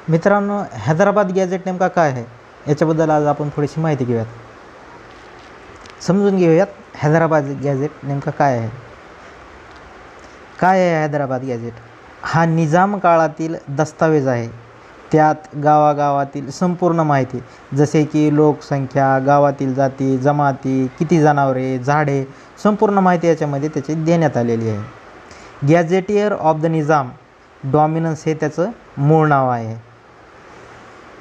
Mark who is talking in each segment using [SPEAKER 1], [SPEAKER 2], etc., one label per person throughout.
[SPEAKER 1] मित्रांनो, हैदराबाद गॅझेट नेमका काय आहे याच्याबद्दल आज आपण थोडीशी माहिती घेऊयात. समजून घेऊयात हैदराबाद गॅझेट नेमका काय आहे. काय आहे हैदराबाद गॅझेट? हा निजाम काळातील दस्तावेज आहे. त्यात गावागावातील संपूर्ण माहिती, जसे की लोकसंख्या, गावातील जाती जमाती, किती जनावरे, झाडे, संपूर्ण माहिती याच्यामध्ये त्याची देण्यात आलेली आहे. Gazetteer of the Nizam dominance हे त्याचं मूळ नाव आहे.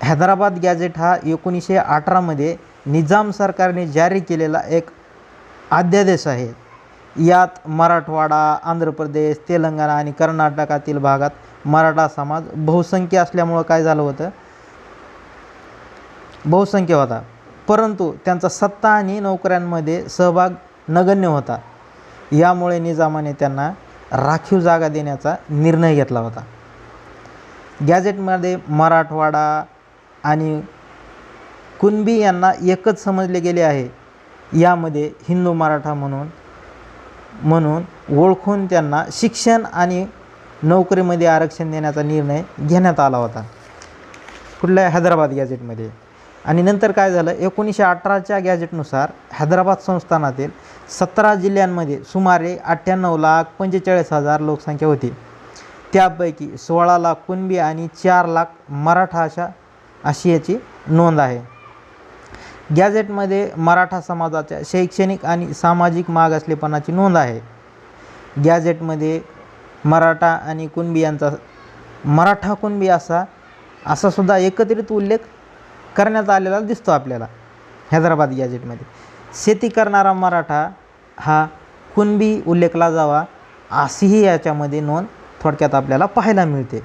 [SPEAKER 1] हैदराबाद गॅझेट हा 1918मध्ये निजाम सरकारने जारी केलेला एक अध्यादेश आहे. यात मराठवाडा, आंध्र प्रदेश, तेलंगणा आणि कर्नाटकातील भागात मराठा समाज बहुसंख्य असल्यामुळं काय झालं होतं, बहुसंख्य होता, परंतु त्यांचा सत्ता आणि नोकऱ्यांमध्ये सहभाग नगण्य होता. यामुळे निजामाने त्यांना राखीव जागा देण्याचा निर्णय घेतला होता. गॅझेटमध्ये मराठवाडा आणि कुणबी यांना एकच समजले गेले आहे. यामध्ये हिंदू मराठा म्हणून ओळखून त्यांना शिक्षण आणि नोकरीमध्ये आरक्षण देण्याचा निर्णय घेण्यात आला होता कुठल्या हैदराबाद गॅझेटमध्ये. आणि नंतर काय झालं, 1918च्या गॅझेटनुसार हैदराबाद संस्थानातील 17 जिल्ह्यांमध्ये सुमारे 98,45,000 लोकसंख्या होती. त्यापैकी 16 लाख कुणबी आणि 4 लाख मराठा अशी याची नोंद आहे. गॅझेटमध्ये मराठा समाजाच्या शैक्षणिक आणि सामाजिक मागासलेपणाची नोंद आहे. गॅझेटमध्ये मराठा आणि कुणबी यांचा मराठा कुणबी असा सुद्धा एकत्रित उल्लेख करण्यात आलेला दिसतो आपल्याला हैदराबाद गॅझेटमध्ये. शेती करणारा मराठा हा कुणबी उल्लेखला जावा अशीही याच्यामध्ये नोंद थोडक्यात आपल्याला पाहायला मिळते.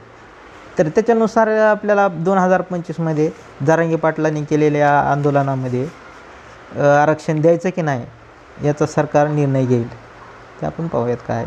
[SPEAKER 1] तर त्याच्यानुसार आपल्याला 2025मध्ये जरांगे पाटलांनी केलेल्या आंदोलनामध्ये आरक्षण द्यायचं की नाही याचा सरकार निर्णय घेईल. ते आपण पाहूयात काय आहे.